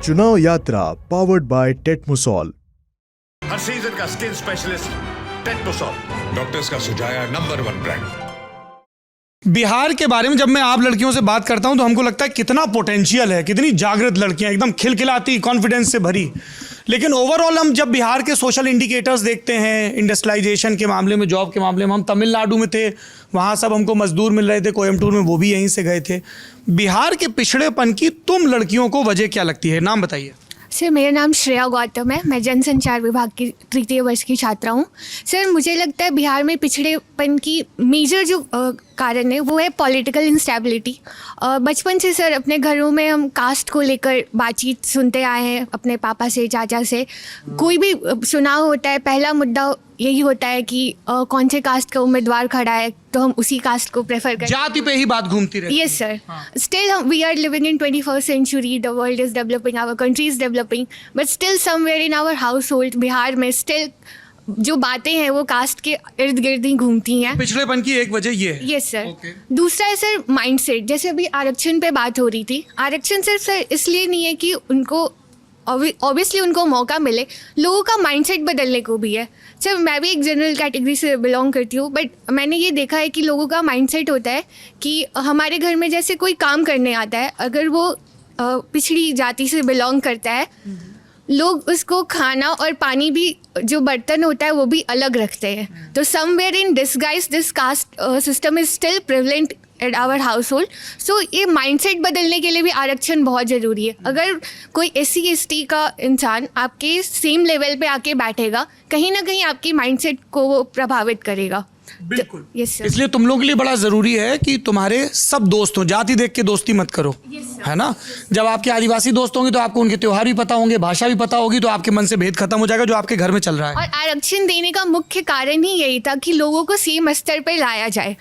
चुनाव यात्रा powered by टेटमोसॉल। Her season का स्किन स्पेशलिस्ट टेटमोसॉल, डॉक्टर्स का सुझाया नंबर 1 ब्रांड। बिहार के बारे में जब मैं आप लड़कियों से बात करता हूं तो हमको लगता है कितना पोटेंशियल है, कितनी जागृत लड़कियां, एकदम खिलखिलाती, कॉन्फिडेंस से भरी। लेकिन ओवरऑल हम जब बिहार के सोशल इंडिकेटर्स देखते हैं, इंडस्ट्रियलाइजेशन के मामले में, जॉब के मामले में, हम तमिलनाडु में थे, वहाँ सब हमको मजदूर मिल रहे थे, कोयम्बटूर में वो भी यहीं से गए थे। बिहार के पिछड़ेपन की तुम लड़कियों को वजह क्या लगती है? नाम बताइए। सर, मेरा नाम श्रेया गौतम है। मैं जनसंचार विभाग की तृतीय वर्ष की छात्रा हूँ। सर, मुझे लगता है बिहार में पिछड़ेपन की मेजर जो कारण है वो है पॉलिटिकल इंस्टेबिलिटी। बचपन से सर अपने घरों में हम कास्ट को लेकर बातचीत सुनते आए हैं, अपने पापा से, चाचा से। कोई भी चुनाव होता है, पहला मुद्दा यही होता है कि कौन से कास्ट का उम्मीदवार खड़ा है, तो हम उसी कास्ट को प्रेफर करें। जाति पे ही बात घूमती रहती है। Yes sir. Still we are living in 21st century, the world is developing, our country is developing, but still somewhere in our house hold Bihar में स्टिल जो बातें हैं वो कास्ट के इर्द गिर्द ही घूमती हैं। पिछड़ेपन की एक वजह ये है। Yes sir. दूसरा है सर माइंडसेट। जैसे अभी आरक्षण पे बात हो रही थी, आरक्षण सिर्फ सर इसलिए नहीं है कि उनको ऑब्वियसली उनको मौका मिले, लोगों का माइंडसेट बदलने को भी है। सर, मैं भी एक जनरल कैटेगरी से बिलोंग करती हूँ, बट मैंने ये देखा है कि लोगों का माइंडसेट होता है कि हमारे घर में जैसे कोई काम करने आता है, अगर वो पिछड़ी जाति से बिलोंग करता है, लोग उसको खाना और पानी भी, जो बर्तन होता है वो भी अलग रखते हैं। तो somewhere in disguise this caste system is still prevalent at our house hold. So ये माइंडसेट बदलने के लिए भी आरक्षण बहुत ज़रूरी है। अगर कोई SC/ST का इंसान आपके सेम लेवल पे आके बैठेगा, कहीं ना कहीं आपकी माइंडसेट को वो प्रभावित करेगा। बिल्कुल। Yes sir. इसलिए तुम लोगों के लिए बड़ा जरूरी है कि तुम्हारे सब दोस्त हों, जाति देख के दोस्ती मत करो, है ना। जब आपके आदिवासी दोस्त होंगे तो आपको उनके त्योहार भी पता होंगे, भाषा भी पता होगी, तो आपके मन से भेद खत्म हो जाएगा जो आपके घर में चल रहा है। और आरक्षण देने का मुख्य कारण ही यही था कि लोगों को सेम स्तर पर लाया जाए।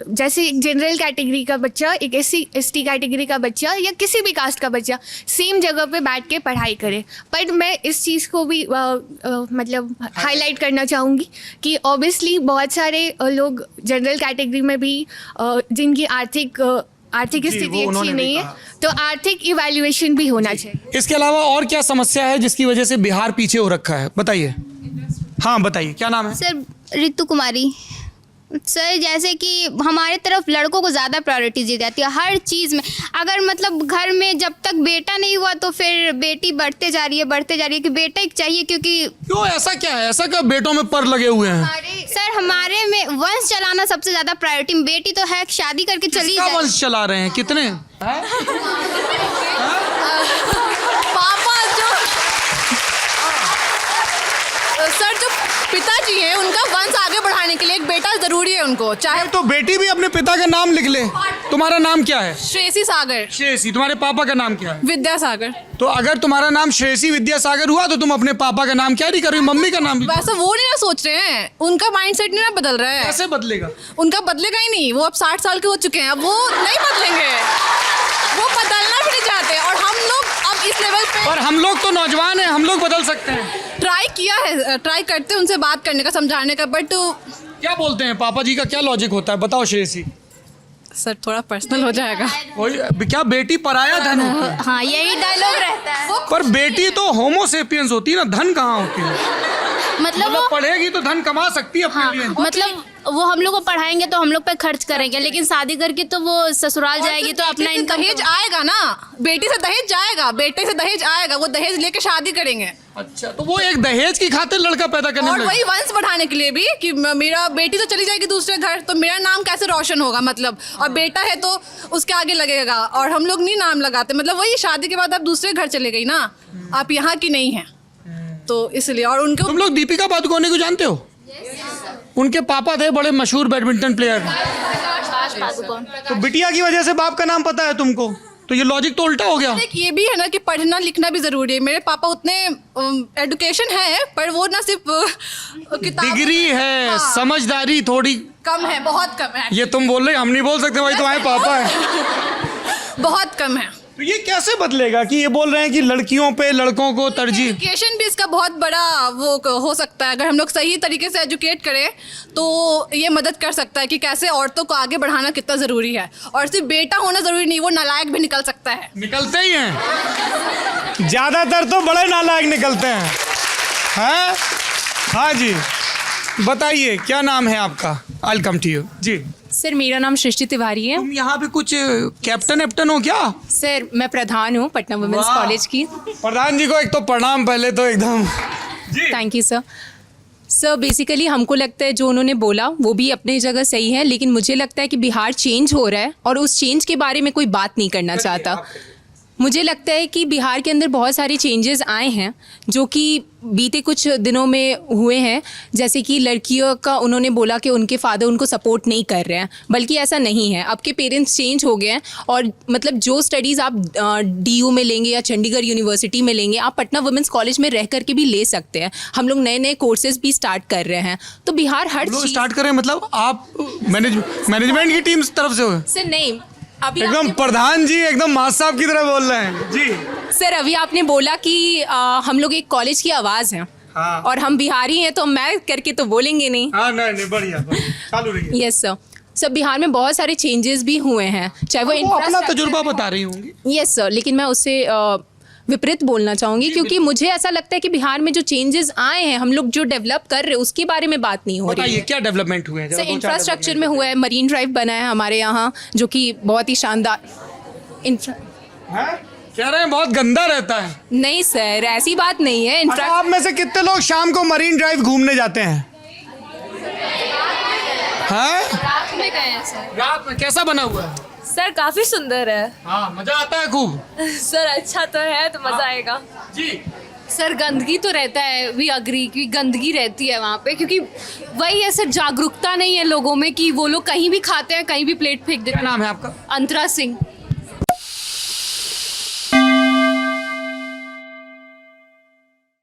जैसे एक जनरल कैटेगरी का बच्चा, एक SC/ST कैटेगरी का बच्चा या किसी भी कास्ट का बच्चा सेम जगह पे बैठ के पढ़ाई करे। पर मैं इस चीज़ को भी मतलब हाईलाइट करना चाहूँगी कि ऑब्वियसली बहुत सारे लोग जनरल कैटेगरी में भी जिनकी आर्थिक स्थिति अच्छी नहीं है, तो आर्थिक इवैल्यूएशन भी होना चाहिए। इसके अलावा और क्या समस्या है जिसकी वजह से बिहार पीछे हो रखा है? बताइए। हाँ बताइए, क्या नाम है? सर, ऋतु कुमारी। सर, जैसे कि हमारे तरफ लड़कों को ज़्यादा प्रायोरिटी दी जाती है हर चीज़ में। अगर मतलब घर में जब तक बेटा नहीं हुआ तो फिर बेटी बढ़ते जा रही है कि बेटा एक चाहिए, क्योंकि क्यों, ऐसा क्या है? ऐसा क्या बेटों में पर लगे हुए हैं? सर, हमारे में वंश चलाना सबसे ज़्यादा प्रायोरिटी। बेटी तो है, शादी करके चली जाए। वंश चला रहे हैं कितने? पापा जो सर, जो पिताजी हैं उनका वंश आगे बढ़ाने के लिए एक बेटा जरूरी है उनको। चाहे तो बेटी भी अपने पिता का नाम लिख ले। तुम्हारा नाम क्या है? श्रेयसी सागर। श्रेयसी। तुम्हारे पापा का नाम क्या है? विद्यासागर। तो अगर तुम्हारा नाम श्रेयसी विद्यासागर हुआ तो तुम अपने पापा का नाम क्या नहीं कर रही, मम्मी का नाम भी? वैसा वो नहीं ना सोच रहे हैं, उनका माइंडसेट नहीं ना बदल रहा है। कैसे बदलेगा? उनका बदलेगा ही नहीं। वो अब 60 साल के हो चुके हैं, अब वो नहीं बदलेंगे, वो बदलना भी नहीं चाहते। और हम लोग अब इस लेवल पे, पर हम लोग तो नौजवान हैं, हम लोग बदल सकते हैं। ट्राई किया है, ट्राई करते हैं उनसे बात करने का, समझाने का, बट क्या बोलते हैं पापा जी का? क्या लॉजिक होता है बताओ श्रेयसी। सर, थोड़ा पर्सनल हो जाएगा। क्या बेटी पराया धन होती है? हाँ, यही डायलॉग रहता है। पर बेटी तो होमोसेपियंस होती है ना, धन कहाँ होती है? मतलब वो पढ़ेगी तो धन कमा सकती है अपने लिए। मतलब वो हम लोग को पढ़ाएंगे तो हम लोग पे खर्च करेंगे, लेकिन शादी करके तो वो ससुराल जाएगी तो अपना इनकम। दहेज आएगा ना, बेटी से दहेज जाएगा, बेटे से दहेज आएगा, वो दहेज लेके शादी करेंगे। अच्छा, तो वो एक दहेज की खातिर लड़का पैदा करने और में वही वंश बढ़ाने के लिए भी कि मेरा बेटी तो चली जाएगी दूसरे घर, तो मेरा नाम कैसे रोशन होगा, मतलब। और बेटा है तो उसके आगे लगेगा, और हम लोग नहीं नाम लगाते, मतलब वही शादी के बाद आप दूसरे घर चले गई ना, आप यहाँ की नहीं है, तो इसलिए। और उनके, तुम लोग दीपिका पादुकोणे को जानते हो? उनके पापा थे बड़े मशहूर बैडमिंटन प्लेयर। तो बिटिया की वजह से बाप का नाम पता है तुमको, तो ये लॉजिक तो उल्टा हो गया। ये भी है ना कि पढ़ना लिखना भी जरूरी है। मेरे पापा उतने एजुकेशन है, पर वो ना सिर्फ डिग्री है, हाँ, समझदारी थोड़ी कम है, बहुत कम है। ये तुम बोल रहे, हम नहीं बोल सकते भाई, तुम्हारे पापा है। बहुत कम है। तो ये कैसे बदलेगा कि ये बोल रहे हैं कि लड़कियों पे लड़कों को तरजीह? एजुकेशन भी इसका बहुत बड़ा वो हो सकता है। अगर हम लोग सही तरीके से एजुकेट करें तो ये मदद कर सकता है कि कैसे औरतों को आगे बढ़ाना कितना ज़रूरी है। और सिर्फ बेटा होना ज़रूरी नहीं, वो नालायक भी निकल सकता है। निकलते ही हैं। ज्यादातर तो बड़े नालायक निकलते हैं। हैं? हाँ जी, बताइए क्या नाम है आपका? आई कम टू यू जी। सर मेरा नाम सृष्टि तिवारी है। तुम यहाँ पे कुछ कैप्टन एप्टन हो क्या? सर मैं प्रधान हूँ पटना वुमेंस वाह। कॉलेज की। प्रधान जी को एक तो प्रणाम पहले तो एकदम जी। Thank you sir. Sir basically हमको लगता है जो उन्होंने बोला वो भी अपनी जगह सही है, लेकिन मुझे लगता है कि बिहार चेंज हो रहा है और उस चेंज के बारे में कोई बात नहीं करना चाहता। मुझे लगता है कि बिहार के अंदर बहुत सारे चेंजेस आए हैं जो कि बीते कुछ दिनों में हुए हैं। जैसे कि लड़कियों का उन्होंने बोला कि उनके फादर उनको सपोर्ट नहीं कर रहे हैं, बल्कि ऐसा नहीं है। आपके पेरेंट्स चेंज हो गए हैं और मतलब जो स्टडीज़ आप DU में लेंगे या चंडीगढ़ यूनिवर्सिटी में लेंगे, आप पटना वुमेंस कॉलेज में रह करके भी ले सकते हैं। हम लोग नए नए कोर्सेज भी स्टार्ट कर रहे हैं। तो बिहार हर लोग चीज़ स्टार्ट करें मतलब आप मैनेजमेंट की टीम तरफ से हो? सर नहीं, अभी एकदम आपने- प्रधान जी एकदम मास साहब की तरह बोल रहे हैं जी। सर अभी आपने बोला कि हम लोग एक कॉलेज की आवाज़ हैं। हाँ। और हम बिहारी हैं तो मैं करके तो बोलेंगे नहीं। हाँ नहीं बढ़िया चालू रहिए। Yes sir. सर बिहार में बहुत सारे चेंजेस भी हुए हैं, चाहे वो वो अपना infrastructure तजुर्बा में हो। बता रही होंगी। यस सर, लेकिन मैं उससे विपरीत बोलना चाहूँगी क्योंकि मुझे ऐसा लगता है कि बिहार में जो चेंजेस आए हैं, हम लोग जो डेवलप कर रहे हैं उसके बारे में बात नहीं हो रही बताइए है। क्या डेवलपमेंट हुए हैं? जरा सर दो चार इंफ्रास्ट्रक्चर development। में हुआ है, मरीन ड्राइव बना है हमारे यहाँ जो कि बहुत ही शानदार हैं? कह रहे हैं बहुत गंदा रहता है। नहीं सर, ऐसी बात नहीं है। अच्छा, आप में से कितने लोग शाम को मरीन ड्राइव घूमने जाते हैं? हैं? रात में गए हैं सर। रात में कैसा बना हुआ है? सर काफी सुंदर है। हाँ मजा आता है खूब सर अच्छा तो है तो मजा आएगा। जी। सर गंदगी तो रहता है, वी अग्री कि गंदगी रहती है वहाँ पे, क्योंकि वही है सर, जागरूकता नहीं है लोगों में कि वो लोग कहीं भी खाते हैं कहीं भी प्लेट फेंक देते क्या हैं। नाम है आपका? अंतरा सिंह।